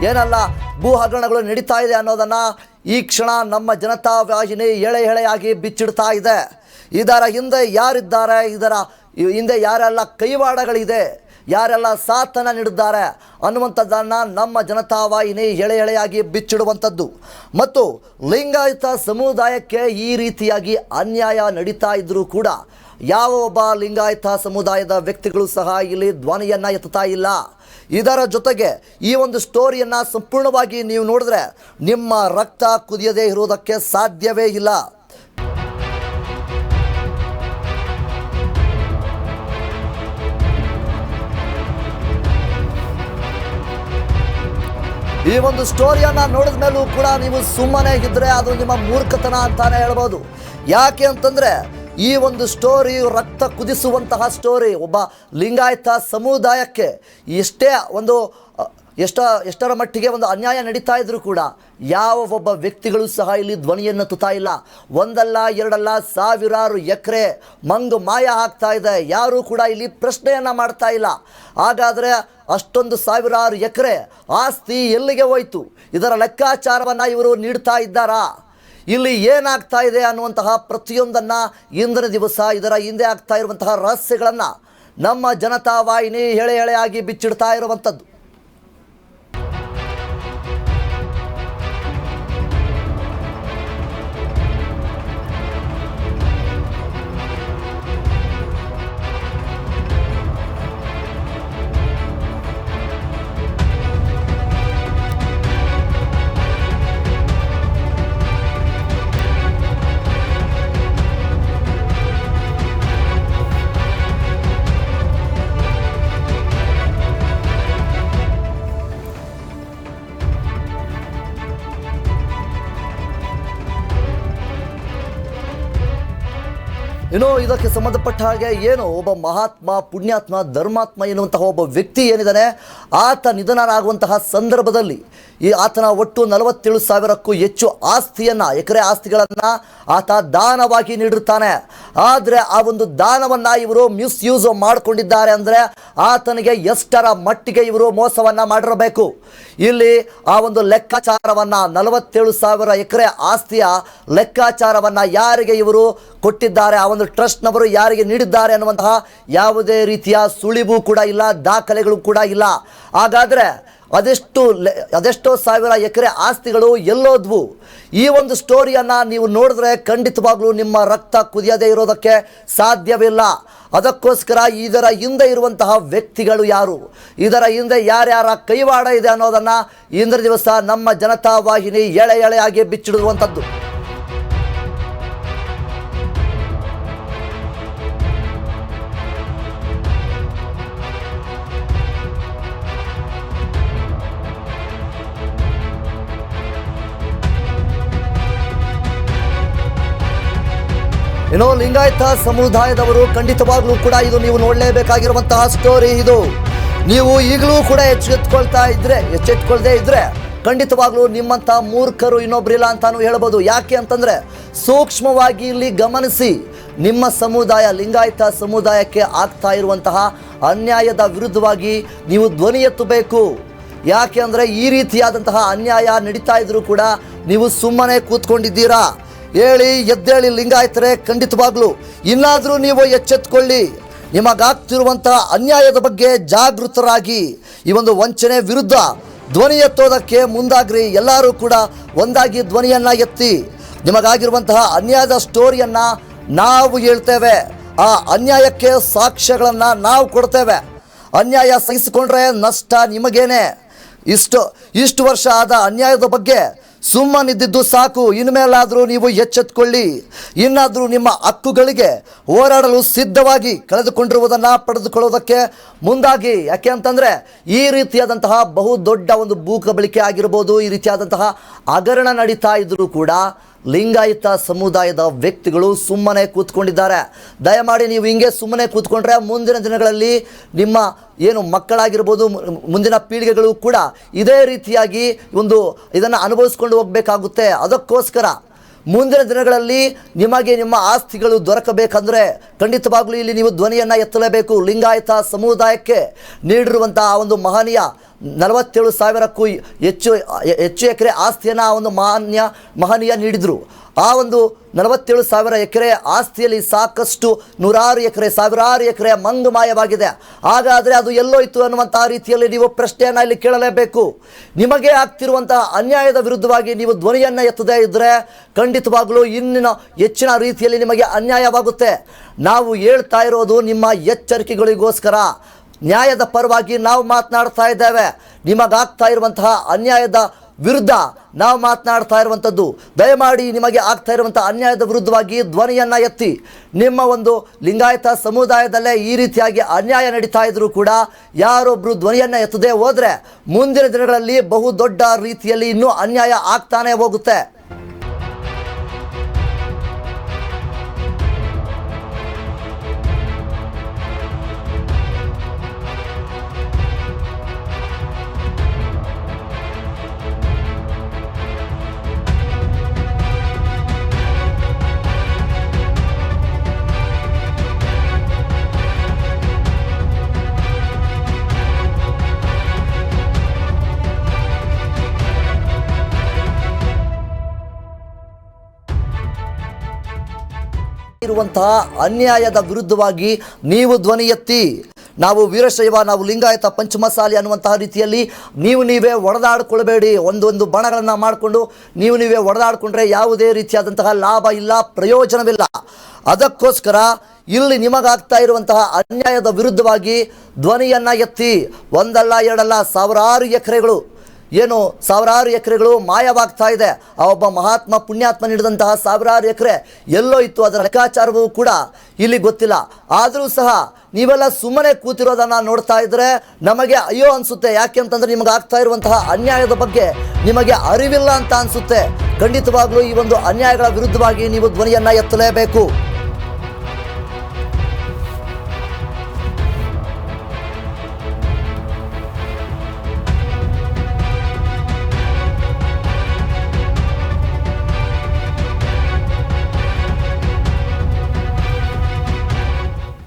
ಏನಲ್ಲ ಭೂ ಹಗರಣಗಳು ನಡೀತಾ ಇದೆ ಅನ್ನೋದನ್ನು ಈ ಕ್ಷಣ ನಮ್ಮ ಜನತಾ ವಾಹಿನಿ ಎಳೆ ಎಳೆಯಾಗಿ ಬಿಚ್ಚಿಡ್ತಾ ಇದೆ. ಇದರ ಹಿಂದೆ ಯಾರಿದ್ದಾರೆ, ಇದರ ಹಿಂದೆ ಯಾರೆಲ್ಲ ಕೈವಾಡಗಳಿದೆ, ಯಾರೆಲ್ಲ ಸಾಥನ್ನು ನೀಡಿದ್ದಾರೆ ಅನ್ನುವಂಥದ್ದನ್ನು ನಮ್ಮ ಜನತಾ ವಾಹಿನಿ ಎಳೆ ಎಳೆಯಾಗಿ ಬಿಚ್ಚಿಡುವಂಥದ್ದು. ಮತ್ತು ಲಿಂಗಾಯತ ಸಮುದಾಯಕ್ಕೆ ಈ ರೀತಿಯಾಗಿ ಅನ್ಯಾಯ ನಡೀತಾ ಇದ್ದರೂ ಕೂಡ ಯಾವ ಒಬ್ಬ ಲಿಂಗಾಯತ ಸಮುದಾಯದ ವ್ಯಕ್ತಿಗಳು ಸಹ ಇಲ್ಲಿ ಧ್ವನಿಯನ್ನು ಎತ್ತುತ್ತಾ ಇಲ್ಲ. ಇದರ ಜೊತೆಗೆ ಈ ಒಂದು ಸ್ಟೋರಿಯನ್ನು ಸಂಪೂರ್ಣವಾಗಿ ನೀವು ನೋಡಿದ್ರೆ ನಿಮ್ಮ ರಕ್ತ ಕುದಿಯದೇ ಇರುವುದಕ್ಕೆ ಸಾಧ್ಯವೇ ಇಲ್ಲ. ಈ ಒಂದು ಸ್ಟೋರಿಯನ್ನು ನೋಡಿದ ಮೇಲೂ ಕೂಡ ನೀವು ಸುಮ್ಮನೆ ಇದ್ದರೆ ಅದು ನಿಮ್ಮ ಮೂರ್ಖತನ ಅಂತಾನೆ ಹೇಳ್ಬೋದು. ಯಾಕೆ ಅಂತಂದರೆ ಈ ಒಂದು ಸ್ಟೋರಿ ರಕ್ತ ಕುದಿಸುವಂತಹ ಸ್ಟೋರಿ. ಒಬ್ಬ ಲಿಂಗಾಯತ ಸಮುದಾಯಕ್ಕೆ ಎಷ್ಟರ ಮಟ್ಟಿಗೆ ಒಂದು ಅನ್ಯಾಯ ನಡೀತಾ ಇದ್ರೂ ಕೂಡ ಯಾವ ಒಬ್ಬ ವ್ಯಕ್ತಿಗಳು ಸಹ ಇಲ್ಲಿ ಧ್ವನಿಯನ್ನು ತುತ್ತಾ ಇಲ್ಲ. ಒಂದಲ್ಲ ಎರಡಲ್ಲ ಸಾವಿರಾರು ಎಕರೆ ಮಂಗು ಮಾಯ ಆಗ್ತಾ ಇದೆ, ಯಾರೂ ಕೂಡ ಇಲ್ಲಿ ಪ್ರಶ್ನೆಯನ್ನು ಮಾಡ್ತಾ ಇಲ್ಲ. ಹಾಗಾದರೆ ಅಷ್ಟೊಂದು ಸಾವಿರಾರು ಎಕರೆ ಆಸ್ತಿ ಎಲ್ಲಿಗೆ ಹೋಯಿತು? ಇದರ ಲೆಕ್ಕಾಚಾರವನ್ನು ಇವರು ನೀಡ್ತಾ ಇದ್ದಾರಾ? ಇಲ್ಲಿ ಏನಾಗ್ತಾ ಇದೆ ಅನ್ನುವಂತಹ ಪ್ರತಿಯೊಂದನ್ನು ಇಂದಿನ ದಿವಸ ಇದರ ಹಿಂದೆ ಆಗ್ತಾ ಇರುವಂತಹ ರಹಸ್ಯಗಳನ್ನು ನಮ್ಮ ಜನತಾ ವಾಹಿನಿ ಎಳೆ ಎಳೆಯಾಗಿ ಬಿಚ್ಚಿಡ್ತಾ ಇರುವಂಥದ್ದು. ಇನ್ನು ಇದಕ್ಕೆ ಸಂಬಂಧಪಟ್ಟ ಹಾಗೆ ಏನು ಒಬ್ಬ ಮಹಾತ್ಮ, ಪುಣ್ಯಾತ್ಮ, ಧರ್ಮಾತ್ಮ ಎನ್ನುವಂತಹ ಒಬ್ಬ ವ್ಯಕ್ತಿ ಏನಿದ್ದಾನೆ, ಆತ ನಿಧನರಾಗುವಂತಹ ಸಂದರ್ಭದಲ್ಲಿ ಆತನ ಒಟ್ಟು 47,000ಕ್ಕೂ ಹೆಚ್ಚು ಎಕರೆ ಆಸ್ತಿಗಳನ್ನು ಆತ ದಾನವಾಗಿ ನೀಡಿರ್ತಾನೆ. ಆದರೆ ಆ ಒಂದು ದಾನವನ್ನು ಇವರು ಮಿಸ್ಯೂಸ್ ಮಾಡಿಕೊಂಡಿದ್ದಾರೆ ಅಂದರೆ ಆತನಿಗೆ ಎಷ್ಟರ ಮಟ್ಟಿಗೆ ಇವರು ಮೋಸವನ್ನು ಮಾಡಿರಬೇಕು. ಇಲ್ಲಿ ಆ ಒಂದು ಲೆಕ್ಕಾಚಾರವನ್ನು 47,000 ಎಕರೆ ಆಸ್ತಿಯ ಲೆಕ್ಕಾಚಾರವನ್ನು ಯಾರಿಗೆ ಇವರು ಕೊಟ್ಟಿದ್ದಾರೆ, ಆ ಒಂದು ಟ್ರಸ್ಟ್ನವರು ಯಾರಿಗೆ ನೀಡಿದ್ದಾರೆ ಅನ್ನುವಂತಹ ಯಾವುದೇ ರೀತಿಯ ಸುಳಿವು ಕೂಡ ಇಲ್ಲ, ದಾಖಲೆಗಳು ಕೂಡ ಇಲ್ಲ. ಹಾಗಾದರೆ ಅದೆಷ್ಟೋ ಸಾವಿರ ಎಕರೆ ಆಸ್ತಿಗಳು ಎಲ್ಲೋದ್ವು? ಈ ಒಂದು ಸ್ಟೋರಿಯನ್ನು ನೀವು ನೋಡಿದ್ರೆ ಖಂಡಿತವಾಗ್ಲೂ ನಿಮ್ಮ ರಕ್ತ ಕುದಿಯದೇ ಇರೋದಕ್ಕೆ ಸಾಧ್ಯವಿಲ್ಲ. ಅದಕ್ಕೋಸ್ಕರ ಇದರ ಹಿಂದೆ ಇರುವಂತಹ ವ್ಯಕ್ತಿಗಳು ಯಾರು, ಇದರ ಹಿಂದೆ ಯಾರ್ಯಾರ ಕೈವಾಡ ಇದೆ ಅನ್ನೋದನ್ನು ಇಂದಿನ ದಿವಸ ನಮ್ಮ ಜನತಾ ವಾಹಿನಿ ಎಳೆ ಎಳೆಯಾಗಿ ಬಿಚ್ಚಿಡುವಂಥದ್ದು. ಇನ್ನು ಲಿಂಗಾಯತ ಸಮುದಾಯದವರು ಖಂಡಿತವಾಗ್ಲೂ ಕೂಡ ಇದು ನೀವು ನೋಡಲೇಬೇಕಾಗಿರುವಂತಹ ಸ್ಟೋರಿ. ಇದು ನೀವು ಈಗಲೂ ಕೂಡ ಎಚ್ಚೆತ್ಕೊಳ್ದೇ ಇದ್ರೆ ಖಂಡಿತವಾಗ್ಲೂ ನಿಮ್ಮಂಥ ಮೂರ್ಖರು ಇನ್ನೊಬ್ಬರಿಲ್ಲ ಅಂತಾನು ಹೇಳ್ಬೋದು. ಯಾಕೆ ಅಂತಂದರೆ ಸೂಕ್ಷ್ಮವಾಗಿ ಇಲ್ಲಿ ಗಮನಿಸಿ, ನಿಮ್ಮ ಸಮುದಾಯ ಲಿಂಗಾಯತ ಸಮುದಾಯಕ್ಕೆ ಆಗ್ತಾ ಇರುವಂತಹ ಅನ್ಯಾಯದ ವಿರುದ್ಧವಾಗಿ ನೀವು ಧ್ವನಿ ಎತ್ತಬೇಕು. ಯಾಕೆ ಅಂದರೆ ಈ ರೀತಿಯಾದಂತಹ ಅನ್ಯಾಯ ನಡೀತಾ ಇದ್ರೂ ಕೂಡ ನೀವು ಸುಮ್ಮನೆ ಕೂತ್ಕೊಂಡಿದ್ದೀರಾ? ಎದ್ದೇಳಿ ಲಿಂಗಾಯತರೇ, ಖಂಡಿತವಾಗ್ಲೂ ಇನ್ನಾದರೂ ನೀವು ಎಚ್ಚೆತ್ತುಕೊಳ್ಳಿ. ನಿಮಗಾಗ್ತಿರುವಂತಹ ಅನ್ಯಾಯದ ಬಗ್ಗೆ ಜಾಗೃತರಾಗಿ ಈ ಒಂದು ವಂಚನೆ ವಿರುದ್ಧ ಧ್ವನಿ ಎತ್ತೋದಕ್ಕೆ ಮುಂದಾಗ್ರಿ. ಎಲ್ಲರೂ ಕೂಡ ಒಂದಾಗಿ ಧ್ವನಿಯನ್ನು ಎತ್ತಿ ನಿಮಗಾಗಿರುವಂತಹ ಅನ್ಯಾಯದ ಸ್ಟೋರಿಯನ್ನು ನಾವು ಹೇಳ್ತೇವೆ, ಆ ಅನ್ಯಾಯಕ್ಕೆ ಸಾಕ್ಷ್ಯಗಳನ್ನು ನಾವು ಕೊಡ್ತೇವೆ. ಅನ್ಯಾಯ ಸಹಿಸಿಕೊಂಡ್ರೆ ನಷ್ಟ ನಿಮಗೇನೆ. ಇಷ್ಟು ವರ್ಷ ಆದ ಅನ್ಯಾಯದ ಬಗ್ಗೆ ಸುಮ್ಮನಿದ್ದಿದ್ದು ಸಾಕು. ಇನ್ಮೇಲಾದರೂ ನೀವು ಎಚ್ಚೆತ್ತುಕೊಳ್ಳಿ. ಇನ್ನಾದರೂ ನಿಮ್ಮ ಹಕ್ಕುಗಳಿಗೆ ಹೋರಾಡಲು ಸಿದ್ಧವಾಗಿ ಕಳೆದುಕೊಂಡಿರುವುದನ್ನು ಪಡೆದುಕೊಳ್ಳೋದಕ್ಕೆ ಮುಂದಾಗಿ. ಯಾಕೆ ಅಂತಂದರೆ ಈ ರೀತಿಯಾದಂತಹ ಬಹುದೊಡ್ಡ ಒಂದು ಭೂಕಬಳಿಕೆ ಆಗಿರ್ಬೋದು, ಈ ರೀತಿಯಾದಂತಹ ಹಗರಣ ನಡೀತಾ ಇದ್ದರೂ ಕೂಡ ಲಿಂಗಾಯತ ಸಮುದಾಯದ ವ್ಯಕ್ತಿಗಳು ಸುಮ್ಮನೆ ಕೂತ್ಕೊಂಡಿದ್ದಾರೆ. ದಯಮಾಡಿ ನೀವು ಹಿಂಗೆ ಸುಮ್ಮನೆ ಕೂತ್ಕೊಂಡ್ರೆ ಮುಂದಿನ ದಿನಗಳಲ್ಲಿ ನಿಮ್ಮ ಮಕ್ಕಳಾಗಿರ್ಬೋದು, ಮುಂದಿನ ಪೀಳಿಗೆಗಳು ಕೂಡ ಇದೇ ರೀತಿಯಾಗಿ ಇದನ್ನು ಅನುಭವಿಸ್ಕೊಂಡು ಹೋಗಬೇಕಾಗುತ್ತೆ. ಅದಕ್ಕೋಸ್ಕರ ಮುಂದಿನ ದಿನಗಳಲ್ಲಿ ನಿಮಗೆ ನಿಮ್ಮ ಆಸ್ತಿಗಳು ದೊರಕಬೇಕಂದ್ರೆ ಖಂಡಿತವಾಗ್ಲೂ ಇಲ್ಲಿ ನೀವು ಧ್ವನಿಯನ್ನು ಎತ್ತಲೇಬೇಕು. ಲಿಂಗಾಯತ ಸಮುದಾಯಕ್ಕೆ ನೀಡಿರುವಂತಹ ಒಂದು ಮಹನೀಯ 47,000ಕ್ಕೂ ಹೆಚ್ಚು ಎಕರೆ ಆಸ್ತಿಯನ್ನು ಆ ಒಂದು ಮಹನೀಯ ನೀಡಿದರು. ಆ ಒಂದು 47,000 ಎಕರೆ ಆಸ್ತಿಯಲ್ಲಿ ಸಾಕಷ್ಟು ನೂರಾರು ಎಕರೆ, ಸಾವಿರಾರು ಎಕರೆ ಮಂಗಮಾಯವಾಗಿದೆ. ಹಾಗಾದರೆ ಅದು ಎಲ್ಲೋಯ್ತು ಅನ್ನುವಂತಹ ರೀತಿಯಲ್ಲಿ ನೀವು ಪ್ರಶ್ನೆಯನ್ನು ಇಲ್ಲಿ ಕೇಳಲೇಬೇಕು. ನಿಮಗೆ ಆಗ್ತಿರುವಂತಹ ಅನ್ಯಾಯದ ವಿರುದ್ಧವಾಗಿ ನೀವು ಧ್ವನಿಯನ್ನು ಎತ್ತದೇ ಇದ್ದರೆ ಖಂಡಿತವಾಗಲೂ ಇನ್ನಿನ ಹೆಚ್ಚಿನ ರೀತಿಯಲ್ಲಿ ನಿಮಗೆ ಅನ್ಯಾಯವಾಗುತ್ತೆ. ನಾವು ಹೇಳ್ತಾ ಇರೋದು ನಿಮ್ಮ ಎಚ್ಚರಿಕೆಗಳಿಗೋಸ್ಕರ, ನ್ಯಾಯದ ಪರವಾಗಿ ನಾವು ಮಾತನಾಡ್ತಾ ಇದ್ದೇವೆ. ನಿಮಗಾಗ್ತಾ ಇರುವಂತಹ ಅನ್ಯಾಯದ ವಿರುದ್ಧ ನಾವು ಮಾತನಾಡ್ತಾ ಇರುವಂಥದ್ದು. ದಯಮಾಡಿ ನಿಮಗೆ ಆಗ್ತಾ ಇರುವಂಥ ಅನ್ಯಾಯದ ವಿರುದ್ಧವಾಗಿ ಧ್ವನಿಯನ್ನು ಎತ್ತಿ. ನಿಮ್ಮ ಒಂದು ಲಿಂಗಾಯತ ಸಮುದಾಯದಲ್ಲೇ ಈ ರೀತಿಯಾಗಿ ಅನ್ಯಾಯ ನಡೀತಾ ಇದ್ರೂ ಕೂಡ ಯಾರೊಬ್ಬರು ಧ್ವನಿಯನ್ನು ಎತ್ತದೇ ಹೋದರೆ ಮುಂದಿನ ದಿನಗಳಲ್ಲಿ ಬಹುದೊಡ್ಡ ರೀತಿಯಲ್ಲಿ ಇನ್ನೂ ಅನ್ಯಾಯ ಆಗ್ತಾನೆ ಹೋಗುತ್ತೆ. ಇರುವಂತಹ ಅನ್ಯಾಯದ ವಿರುದ್ಧವಾಗಿ ನೀವು ಧ್ವನಿ ಎತ್ತಿ. ನಾವು ವೀರಶೈವ, ನಾವು ಲಿಂಗಾಯತ ಪಂಚಮಸಾಲಿ ಅನ್ನುವಂತಹ ರೀತಿಯಲ್ಲಿ ನೀವೇ ಒಡೆದಾಡಿಕೊಳ್ಬೇಡಿ. ಒಂದು ಬಣಗಳನ್ನು ಮಾಡಿಕೊಂಡು ನೀವೇ ಒಡೆದಾಡಿಕೊಂಡ್ರೆ ಯಾವುದೇ ರೀತಿಯಾದಂತಹ ಲಾಭ ಇಲ್ಲ, ಪ್ರಯೋಜನವಿಲ್ಲ. ಅದಕ್ಕೋಸ್ಕರ ಇಲ್ಲಿ ನಿಮಗಾಗ್ತಾ ಇರುವಂತಹ ಅನ್ಯಾಯದ ವಿರುದ್ಧವಾಗಿ ಧ್ವನಿಯನ್ನು ಎತ್ತಿ. ಒಂದಲ್ಲ ಎರಡಲ್ಲ, ಸಾವಿರಾರು ಎಕರೆಗಳು ಮಾಯವಾಗ್ತಾ ಇದೆ. ಆ ಒಬ್ಬ ಮಹಾತ್ಮ ಪುಣ್ಯಾತ್ಮ ನೀಡಿದಂತಹ ಸಾವಿರಾರು ಎಕರೆ ಎಲ್ಲೋ ಇತ್ತು, ಅದರ ಲೆಕ್ಕಾಚಾರವೂ ಕೂಡ ಇಲ್ಲಿ ಗೊತ್ತಿಲ್ಲ. ಆದರೂ ಸಹ ನೀವೆಲ್ಲ ಸುಮ್ಮನೆ ಕೂತಿರೋದನ್ನು ನೋಡ್ತಾ ಇದ್ರೆ ನಮಗೆ ಅಯ್ಯೋ ಅನಿಸುತ್ತೆ. ಯಾಕೆ ಅಂತಂದರೆ ನಿಮಗೆ ಆಗ್ತಾ ಇರುವಂತಹ ಅನ್ಯಾಯದ ಬಗ್ಗೆ ನಿಮಗೆ ಅರಿವಿಲ್ಲ ಅಂತ ಅನಿಸುತ್ತೆ. ಖಂಡಿತವಾಗ್ಲೂ ಈ ಒಂದು ಅನ್ಯಾಯಗಳ ವಿರುದ್ಧವಾಗಿ ನೀವು ಧ್ವನಿಯನ್ನು ಎತ್ತಲೇಬೇಕು.